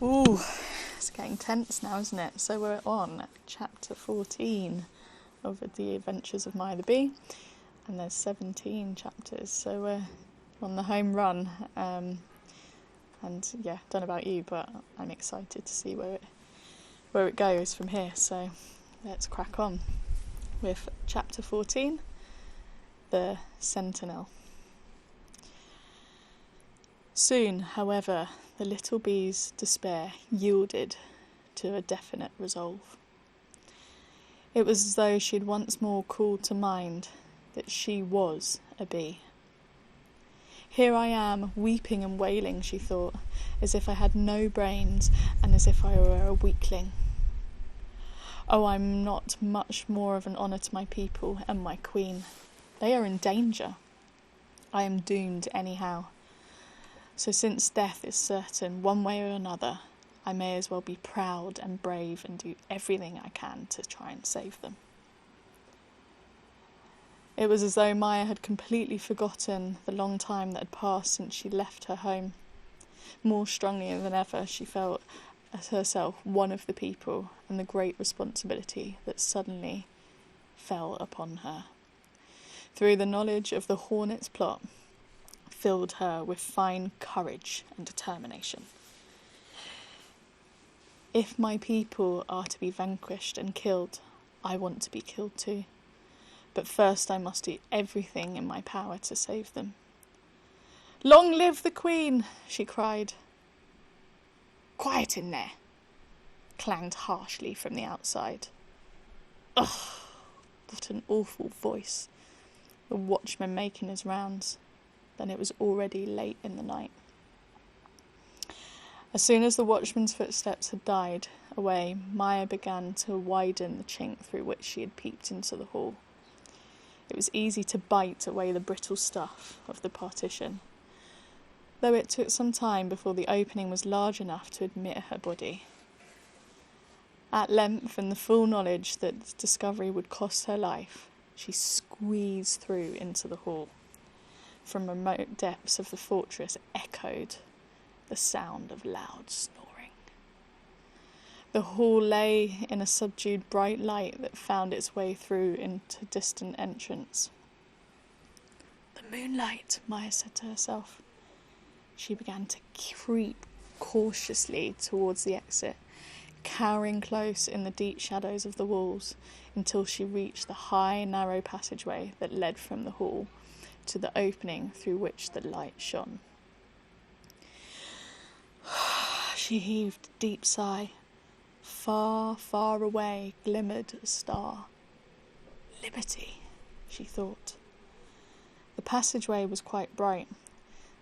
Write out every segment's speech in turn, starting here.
Ooh, it's getting tense now, isn't it? So we're on chapter 14 of The Adventures of Maya the Bee, and there's 17 chapters, so we're on the home run. And yeah, don't know about you, but I'm excited to see where it goes from here. So let's crack on with chapter 14, The Sentinel. Soon, however, the little bee's despair yielded to a definite resolve. It was as though she had once more called to mind that she was a bee. Here I am, weeping and wailing, she thought, as if I had no brains and as if I were a weakling. Oh, I'm not much more of an honour to my people and my queen. They are in danger. I am doomed anyhow. So since death is certain, one way or another, I may as well be proud and brave and do everything I can to try and save them. It was as though Maya had completely forgotten the long time that had passed since she left her home. More strongly than ever, she felt as herself one of the people and the great responsibility that suddenly fell upon her. Through the knowledge of the hornet's plot, filled her with fine courage and determination. If my people are to be vanquished and killed, I want to be killed too. But first I must do everything in my power to save them. Long live the Queen, she cried. Quiet in there, clanged harshly from the outside. Ugh, what an awful voice. The watchman making his rounds. Then it was already late in the night. As soon as the watchman's footsteps had died away, Maya began to widen the chink through which she had peeped into the hall. It was easy to bite away the brittle stuff of the partition, though it took some time before the opening was large enough to admit her body. At length, in the full knowledge that discovery would cost her life, she squeezed through into the hall. From remote depths of the fortress echoed the sound of loud snoring. The hall lay in a subdued bright light that found its way through into distant entrance. The moonlight, Maya said to herself. She began to creep cautiously towards the exit, cowering close in the deep shadows of the walls until she reached the high, narrow passageway that led from the hall to the opening through which the light shone. She heaved a deep sigh. Far, far away glimmered a star. Liberty, she thought. The passageway was quite bright.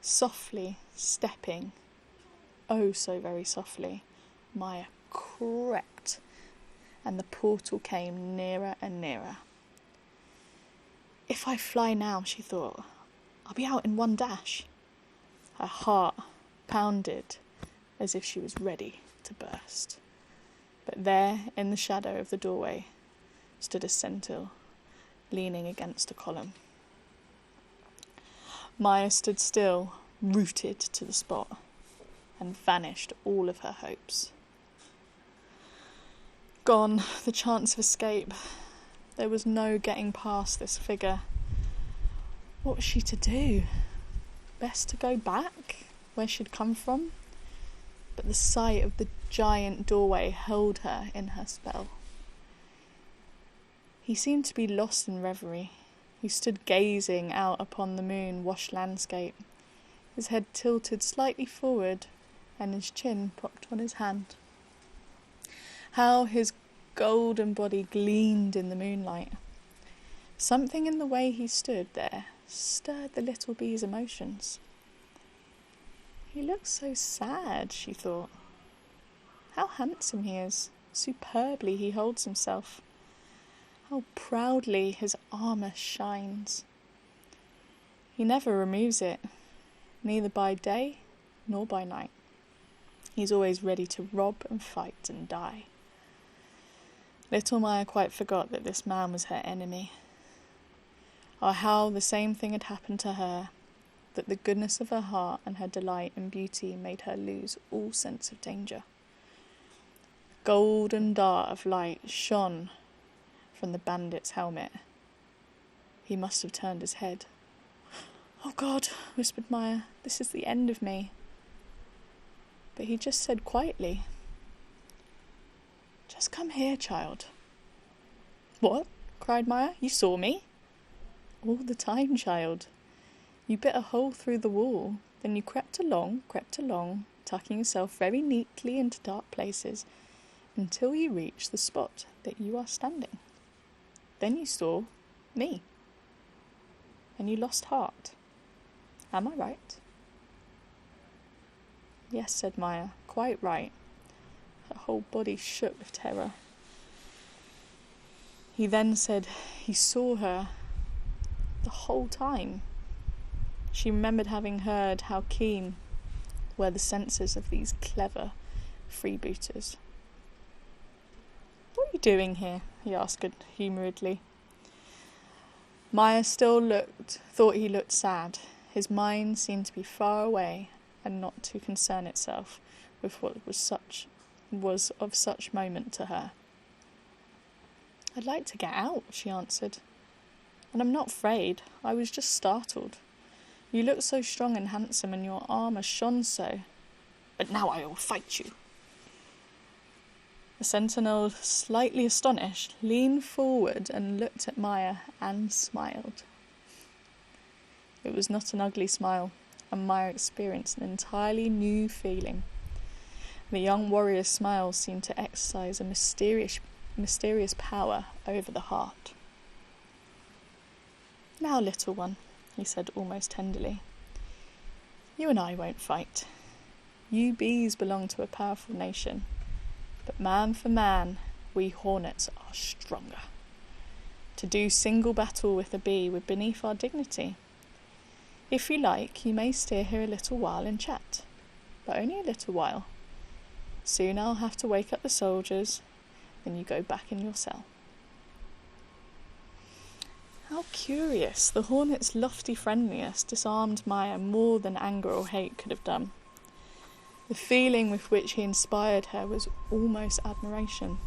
Softly stepping, oh so very softly, Maya crept, and the portal came nearer and nearer. If I fly now, she thought, I'll be out in one dash. Her heart pounded as if she was ready to burst. But there, in the shadow of the doorway, stood a sentinel, leaning against a column. Maya stood still, rooted to the spot, and vanished all of her hopes. Gone, the chance of escape. There was no getting past this figure. What was she to do? Best to go back, where she'd come from? But the sight of the giant doorway held her in her spell. He seemed to be lost in reverie. He stood gazing out upon the moon-washed landscape, his head tilted slightly forward and his chin propped on his hand. How his golden body gleamed in the moonlight. Something in the way he stood there stirred the little bee's emotions. He looks so sad, she thought. How handsome he is, superbly he holds himself. How proudly his armour shines. He never removes it, neither by day nor by night. He's always ready to rob and fight and die. Little Maya quite forgot that this man was her enemy, or how the same thing had happened to her, that the goodness of her heart and her delight in beauty made her lose all sense of danger. golden dart of light shone from the bandit's helmet. He must have turned his head. "Oh God," whispered Maya, "this is the end of me." But he just said quietly, "Just come here, child." "What?" cried Maya. "You saw me?" "All the time, child. You bit a hole through the wall, then you crept along, tucking yourself very neatly into dark places, until you reached the spot that you are standing. Then you saw me, and you lost heart. Am I right?" "Yes," said Maya, "quite right." Her whole body shook with terror. He then said he saw her the whole time. She remembered having heard how keen were the senses of these clever freebooters. "What are you doing here?" he asked humouredly. Maya still thought he looked sad. His mind seemed to be far away and not to concern itself with what was of such moment to her. "I'd like to get out," she answered. "And I'm not afraid. I was just startled. You look so strong and handsome, and your armour shone so. But now I will fight you." The Sentinel, slightly astonished, leaned forward and looked at Maya and smiled. It was not an ugly smile, and Maya experienced an entirely new feeling. The young warrior's smile seemed to exercise a mysterious power over the heart. "Now, little one," he said almost tenderly, "you and I won't fight. You bees belong to a powerful nation, but man for man, we hornets are stronger. To do single battle with a bee would be beneath our dignity. If you like, you may stay here a little while and chat, but only a little while. Soon I'll have to wake up the soldiers, then you go back in your cell." How curious! The hornet's lofty friendliness disarmed Maya more than anger or hate could have done. The feeling with which he inspired her was almost admiration.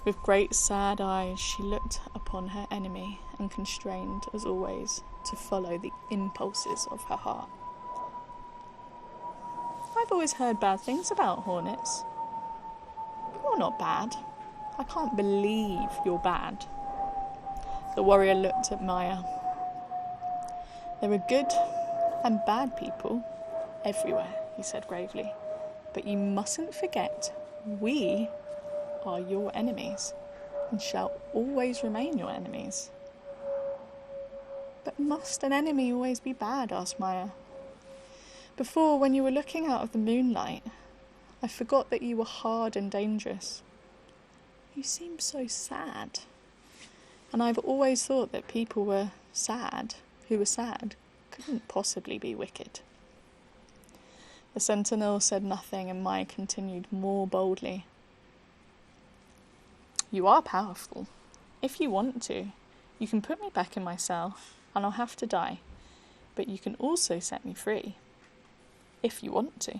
With great sad eyes she looked upon her enemy and constrained, as always, to follow the impulses of her heart. "I've always heard bad things about hornets." "You're not bad. I can't believe you're bad." The warrior looked at Maya. "There are good and bad people everywhere," he said gravely. "But you mustn't forget, we are your enemies, and shall always remain your enemies." "But must an enemy always be bad?" asked Maya. "Before, when you were looking out of the moonlight, I forgot that you were hard and dangerous. You seemed so sad. And I've always thought that people who were sad couldn't possibly be wicked." The Sentinel said nothing, and Maya continued more boldly. "You are powerful. If you want to, you can put me back in my cell, and I'll have to die. But you can also set me free, if you want to."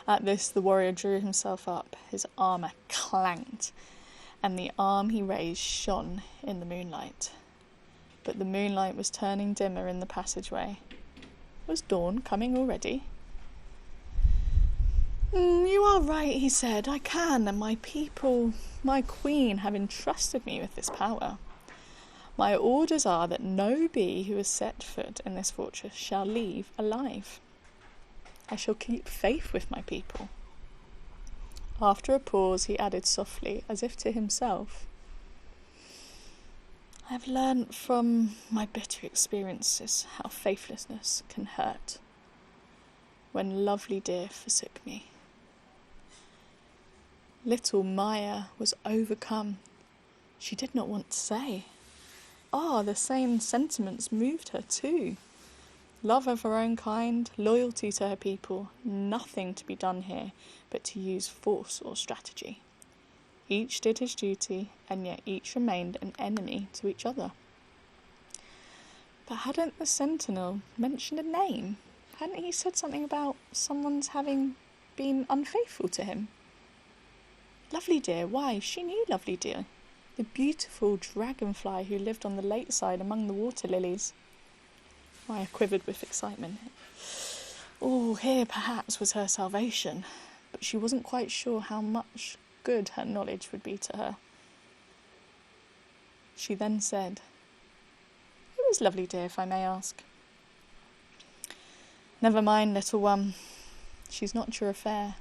At this, the warrior drew himself up. His armour clanked, and the arm he raised shone in the moonlight. But the moonlight was turning dimmer in the passageway. Was dawn coming already? "You are right," he said. "I can, and my people, my queen, have entrusted me with this power. My orders are that no bee who has set foot in this fortress shall leave alive. I shall keep faith with my people." After a pause, he added softly, as if to himself, "I have learnt from my bitter experiences how faithlessness can hurt. When lovely dear forsook me." Little Maya was overcome. She did not want to say. The same sentiments moved her too. Love of her own kind, loyalty to her people, nothing to be done here but to use force or strategy. Each did his duty, and yet each remained an enemy to each other. But hadn't the Sentinel mentioned a name? Hadn't he said something about someone's having been unfaithful to him? Lovely Dear, why, she knew Lovely Dear, the beautiful dragonfly who lived on the lakeside among the water lilies. Maya quivered with excitement. Oh, here perhaps was her salvation, but she wasn't quite sure how much good her knowledge would be to her. She then said, "Who is Lovely Dear, if I may ask?" "Never mind, little one. She's not your affair,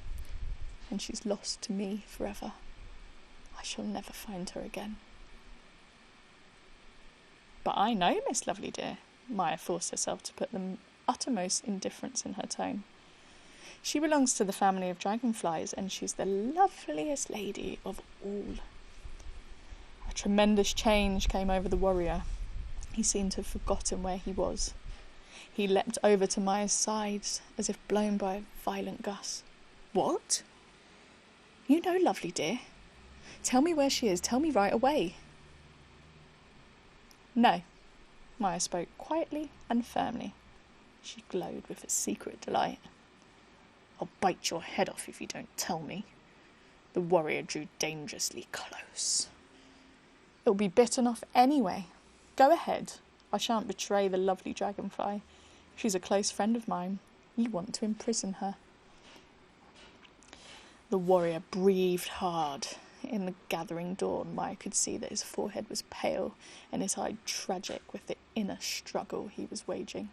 and she's lost to me forever. I shall never find her again." "But I know Miss Lovely Dear." Maya forced herself to put the uttermost indifference in her tone. "She belongs to the family of dragonflies, and she's the loveliest lady of all." A tremendous change came over the warrior. He seemed to have forgotten where he was. He leapt over to Maya's sides, as if blown by a violent gust. "What? You know Lovely Dear? Tell me where she is. Tell me right away." "No." Maya spoke quietly and firmly. She glowed with a secret delight. "I'll bite your head off if you don't tell me." The warrior drew dangerously close. "It'll be bitten off anyway. Go ahead. I shan't betray the lovely dragonfly. She's a close friend of mine. You want to imprison her." The warrior breathed hard. In the gathering dawn, Maya could see that his forehead was pale and his eye tragic with the inner struggle he was waging.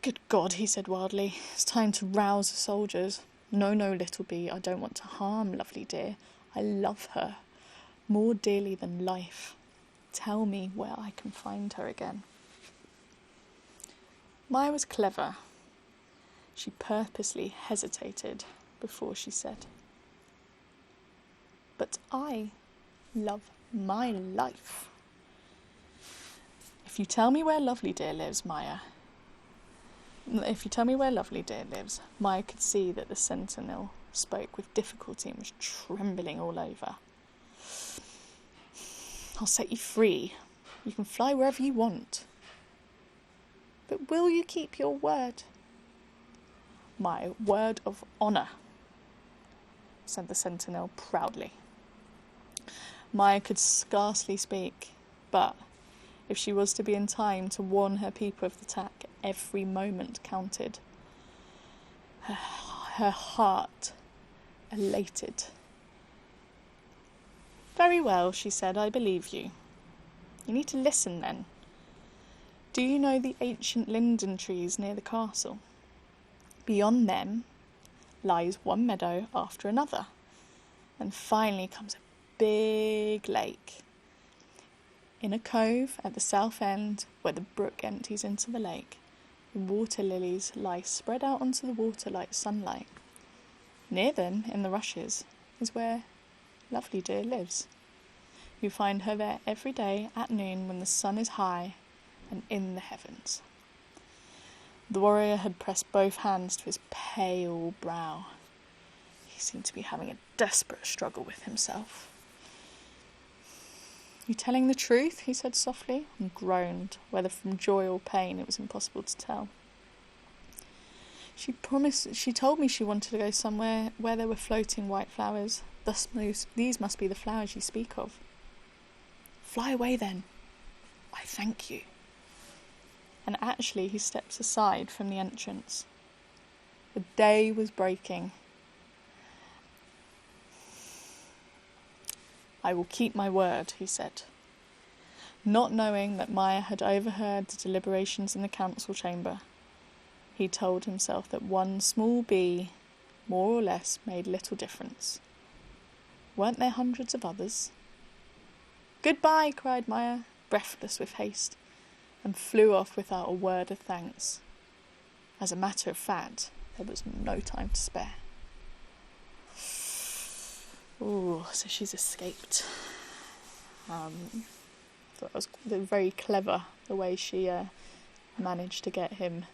"Good God," he said wildly. "It's time to rouse the soldiers. No, little bee, I don't want to harm Lovely Dear. I love her more dearly than life. Tell me where I can find her again." Maya was clever. She purposely hesitated before she said, "But I love my life. If you tell me where Lovely Dear lives, Maya," Maya could see that the Sentinel spoke with difficulty and was trembling all over. "I'll set you free. You can fly wherever you want. But will you keep your word?" "My word of honour," said the Sentinel proudly. Maya could scarcely speak, but if she was to be in time to warn her people of the attack, every moment counted. Her heart elated. "Very well," she said, "I believe you. You need to listen then. Do you know the ancient linden trees near the castle? Beyond them lies one meadow after another, and finally comes a big lake. In a cove at the south end, where the brook empties into the lake, the water lilies lie spread out onto the water like sunlight. Near them, in the rushes, is where Lovely Dear lives. You find her there every day at noon when the sun is high and in the heavens." The warrior had pressed both hands to his pale brow. He seemed to be having a desperate struggle with himself. "You telling the truth?" he said softly, and groaned, whether from joy or pain it was impossible to tell. She told me she wanted to go somewhere where there were floating white flowers. These must be the flowers you speak of." "Fly away then. I thank you." And actually he stepped aside from the entrance. The day was breaking. "I will keep my word," he said. Not knowing that Maya had overheard the deliberations in the council chamber, he told himself that one small bee, more or less, made little difference. Weren't there hundreds of others? "Goodbye," cried Maya, breathless with haste, and flew off without a word of thanks. As a matter of fact, there was no time to spare. Ooh, so she's escaped. Thought it was very clever the way she managed to get him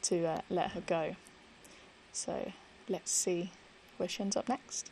to let her go. So let's see where she ends up next.